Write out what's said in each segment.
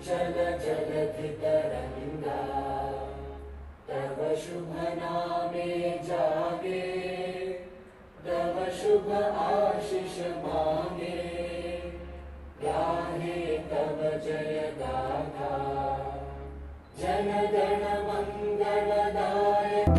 चल जलधि तरंगा तव शुभ नामे जागे तव शुभ आशीष मांगे गाहे तव जय गाथा Jana Gana मंगलदायक।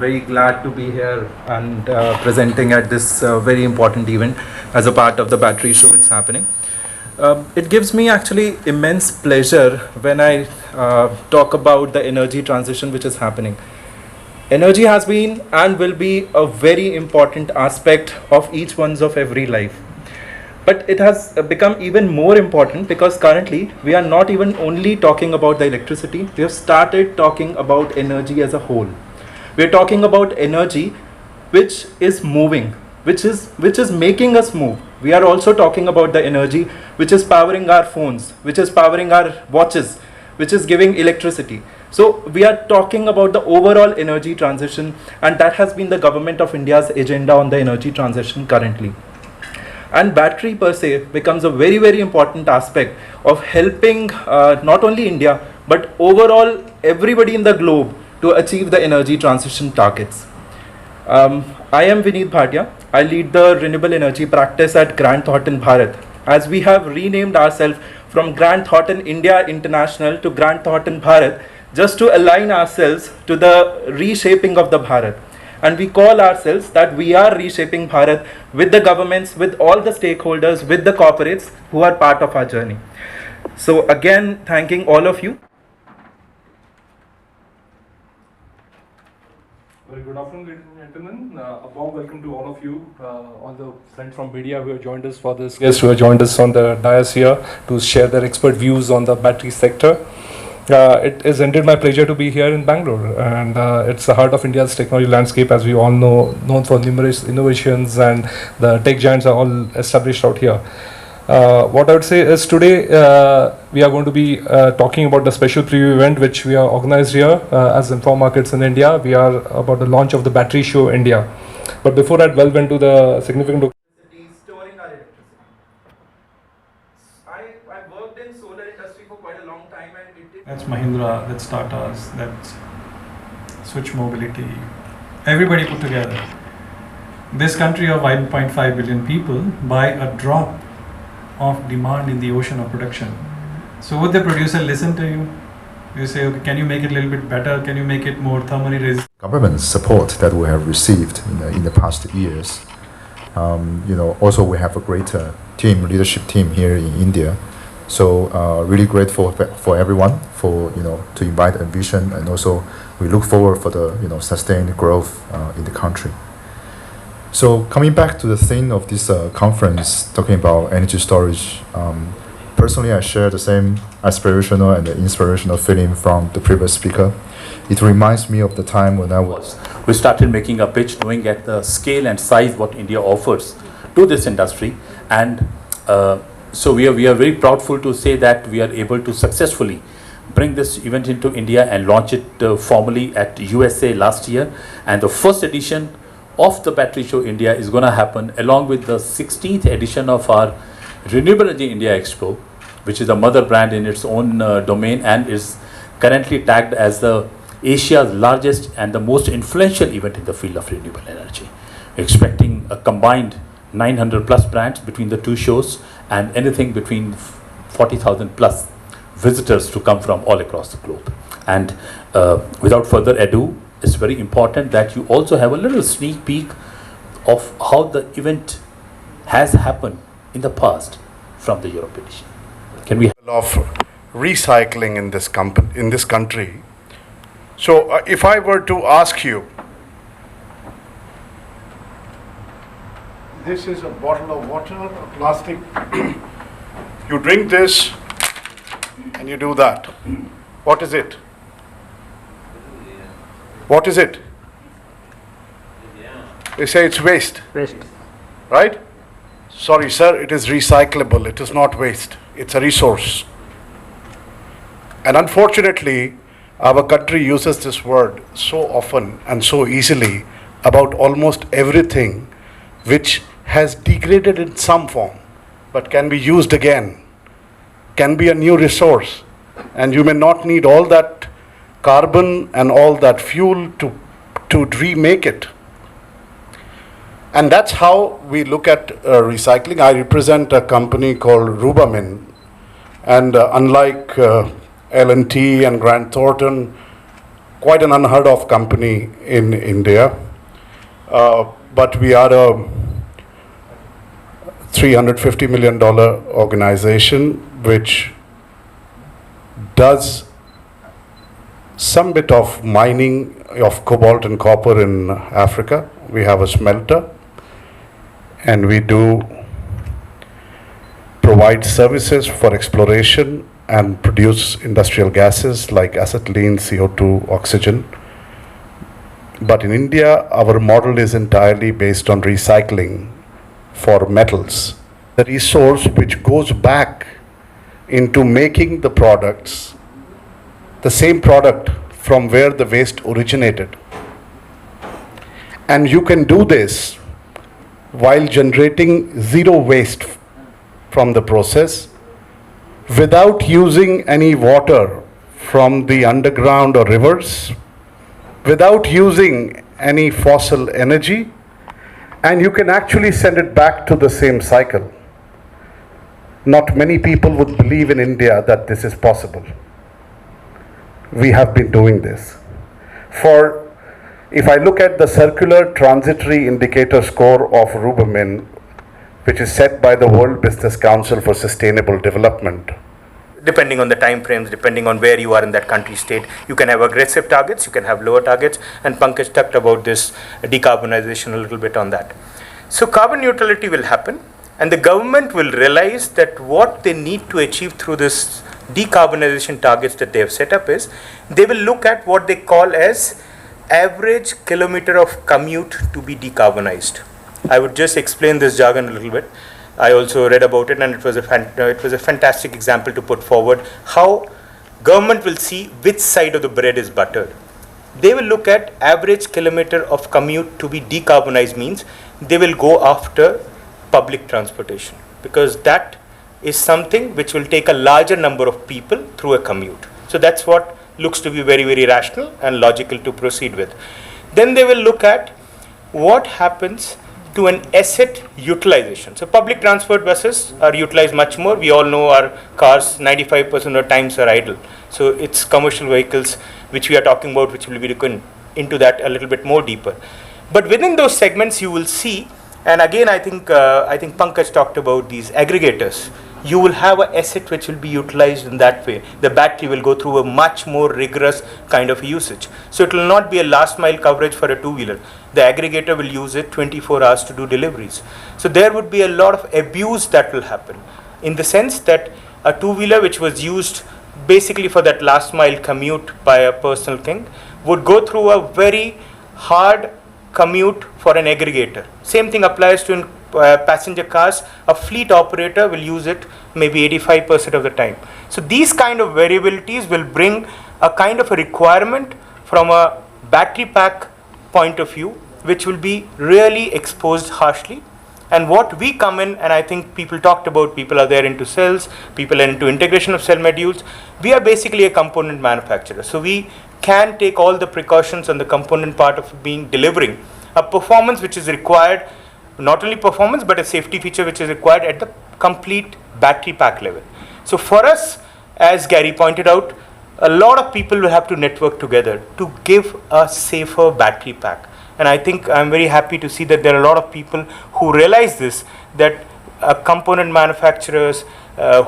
Very glad to be here and presenting at this very important event as a part of the battery show it's happening. It gives me actually immense pleasure when I talk about the energy transition which is happening. Energy has been and will be a very important aspect of each one's of every life. But it has become even more important because currently we are not even only talking about the electricity, we have started talking about energy as a whole. We're talking about energy which is moving, which is making us move. We are also talking about the energy which is powering our phones, which is powering our watches, which is giving electricity. So we are talking about the overall energy transition, and that has been the government of India's agenda on the energy transition currently. And battery per se becomes a very, very important aspect of helping not only India but overall everybody in the globe to achieve the energy transition targets. I am Vineet Bhatia. I lead the renewable energy practice at Grant Thornton Bharat, as we have renamed ourselves from Grant Thornton India International to Grant Thornton Bharat, just to align ourselves to the reshaping of the Bharat. And we call ourselves that we are reshaping Bharat with the governments, with all the stakeholders, with the corporates who are part of our journey. So again, thanking all of you. Very good afternoon, ladies and gentlemen. A warm welcome to all of you, all the friends from media who have joined us for this, guests who have joined us on the dais here to share their expert views on the battery sector. It is indeed my pleasure to be here in Bangalore, and it's the heart of India's technology landscape, as we all know, known for numerous innovations, and the tech giants are all established out here. What I would say is today we are going to be talking about the special preview event which we are organized here as Informa Markets in India. We are about the launch of the battery show India. But before I delve into the significant storing our electricity. I worked in solar industry for quite a long time, and that's Mahindra, that's Tata's, that's Switch Mobility, everybody put together. This country of 1.5 billion people, by a drop of demand in the ocean of production. So would the producer listen to you? You say, okay, can you make it a little bit better? Can you make it more thermally resistant? Government support that we have received in the past years. Also we have a great leadership team here in India. So really grateful for everyone for to invite Envision, and also we look forward for the sustained growth in the country. So coming back to the theme of this conference, talking about energy storage, personally I share the same aspirational and inspirational feeling from the previous speaker. It reminds me of the time when we started making a pitch, knowing at the scale and size what India offers to this industry, and so we are very proudful to say that we are able to successfully bring this event into India and launch it formally at USA last year, and the first edition of the Battery Show India is going to happen along with the 16th edition of our Renewable Energy India Expo, which is a mother brand in its own domain and is currently tagged as the Asia's largest and the most influential event in the field of renewable energy. We're expecting a combined 900 plus brands between the two shows, and anything between 40,000 plus visitors to come from all across the globe. And without further ado, it's very important that you also have a little sneak peek of how the event has happened in the past from the Europe edition. Can we of recycling in this country? So if I were to ask you, this is a bottle of water, a plastic. You drink this and you do that. What is it? What is it? They say it's waste. Waste. Right? Sorry, sir, it is recyclable. It is not waste. It's a resource. And unfortunately, our country uses this word so often and so easily about almost everything which has degraded in some form but can be used again, can be a new resource, and you may not need all that carbon and all that fuel to remake it. And that's how we look at recycling. I represent a company called Rubamin, and unlike L&T and Grant Thornton, quite an unheard of company in India. But we are a $350 million organization which does some bit of mining of cobalt and copper in Africa. We have a smelter, and we do provide services for exploration and produce industrial gases like acetylene, CO2, oxygen. But in India, our model is entirely based on recycling for metals, the resource which goes back into making the products, the same product from where the waste originated. And you can do this while generating zero waste from the process, without using any water from the underground or rivers, without using any fossil energy, and you can actually send it back to the same cycle. Not many people would believe in India that this is possible. We have been doing this. If I look at the circular transitory indicator score of Rubamin, which is set by the World Business Council for Sustainable Development, depending on the time frames, depending on where you are in that country state, you can have aggressive targets, you can have lower targets, and Pankaj talked about this decarbonization a little bit on that. So carbon neutrality will happen, and the government will realize that what they need to achieve through this decarbonization targets that they have set up is, they will look at what they call as average kilometer of commute to be decarbonized. I would just explain this jargon a little bit. I also read about it, and it was a fantastic example to put forward how government will see which side of the bread is buttered. They will look at average kilometer of commute to be decarbonized means they will go after public transportation, because that is something which will take a larger number of people through a commute. So that's what looks to be very, very rational and logical to proceed with. Then they will look at what happens to an asset utilization. So public transport buses are utilized much more. We all know our cars 95% of the times are idle. So it's commercial vehicles which we are talking about, which will be looking into that a little bit more deeper. But within those segments you will see, and again I think Pankaj talked about these aggregators. You will have an asset which will be utilized in that way. The battery will go through a much more rigorous kind of usage. So it will not be a last mile coverage for a two-wheeler. The aggregator will use it 24 hours to do deliveries. So there would be a lot of abuse that will happen, in the sense that a two-wheeler which was used basically for that last mile commute by a personal thing would go through a very hard commute for an aggregator. Same thing applies to in passenger cars. A fleet operator will use it maybe 85% of the time. So these kind of variabilities will bring a kind of a requirement from a battery pack point of view, which will be really exposed harshly. And what we come in, and I think people talked about, people are there into cells, people are into integration of cell modules. We are basically a component manufacturer. So we can take all the precautions on the component part of delivering a performance which is required, not only performance but a safety feature which is required at the complete battery pack level. So for us, as Gary pointed out, a lot of people will have to network together to give a safer battery pack. And I think I'm very happy to see that there are a lot of people who realize this, that component manufacturers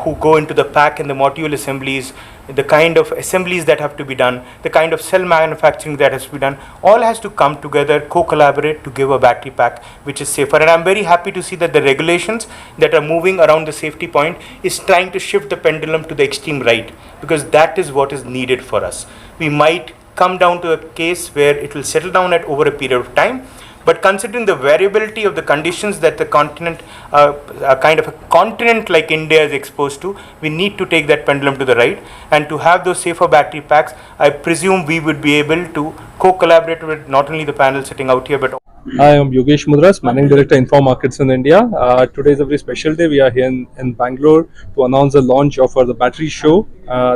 who go into the pack and the module assemblies, the kind of assemblies that have to be done, the kind of cell manufacturing that has to be done, all has to come together, co-collaborate to give a battery pack which is safer. And I'm very happy to see that the regulations that are moving around the safety point is trying to shift the pendulum to the extreme right, because that is what is needed for us. We might come down to a case where it will settle down at over a period of time, but considering the variability of the conditions that the continent, kind of a continent like India is exposed to, we need to take that pendulum to the right. And to have those safer battery packs, I presume we would be able to co-collaborate with not only the panel sitting out here, but I am Yogesh Mudras, Managing Director, Informa Markets in India. Today is a very special day. We are here in Bangalore to announce the launch of the battery show.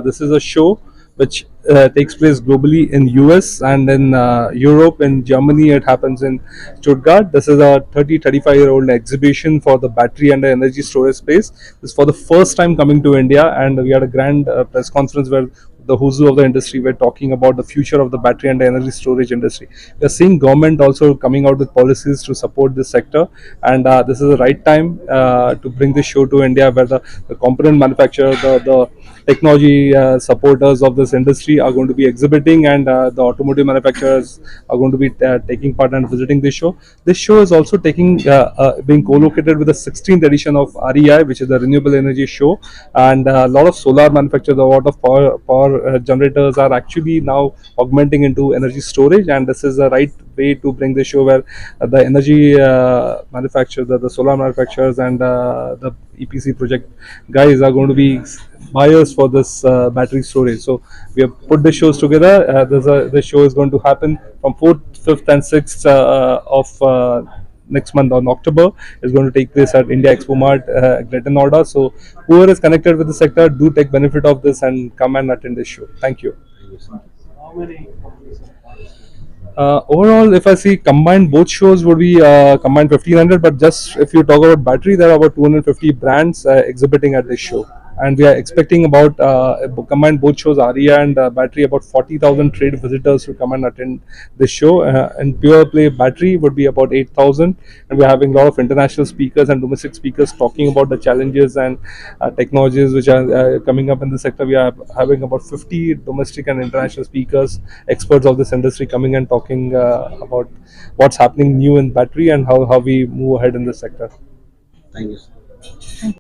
This is a show which takes place globally in US and in Europe. In Germany, it happens in Stuttgart. This is a 35-year-old exhibition for the battery and the energy storage space. This is for the first time coming to India, and we had a grand press conference where the who's who of the industry were talking about the future of the battery and the energy storage industry. We are seeing government also coming out with policies to support this sector, and this is the right time to bring this show to India, where the component manufacturer, the technology supporters of this industry are going to be exhibiting, and the automotive manufacturers are going to be taking part and visiting this show. This show is also being co-located with the 16th edition of REI, which is the Renewable Energy Show, and a lot of solar manufacturers, a lot of power generators are actually now augmenting into energy storage, and this is the right way to bring the show, where the energy manufacturers, the solar manufacturers, and the EPC project guys are going to be buyers for this battery storage. So we have put the shows together. The show is going to happen from 4th, 5th and 6th of next month on October. Is going to take place at India Expo Mart, Noida. So whoever is connected with the sector, do take benefit of this and come and attend this show. Thank you. Overall, if I see combined, both shows would be combined 1500, but just if you talk about battery, there are about 250 brands exhibiting at this show. And we are expecting about combined both shows, REI and battery, about 40,000 trade visitors to come and attend this show. And pure play battery would be about 8,000. And we are having a lot of international speakers and domestic speakers talking about the challenges and technologies which are coming up in the sector. We are having about 50 domestic and international speakers, experts of this industry, coming and talking about what's happening new in battery and how we move ahead in the sector. Thank you.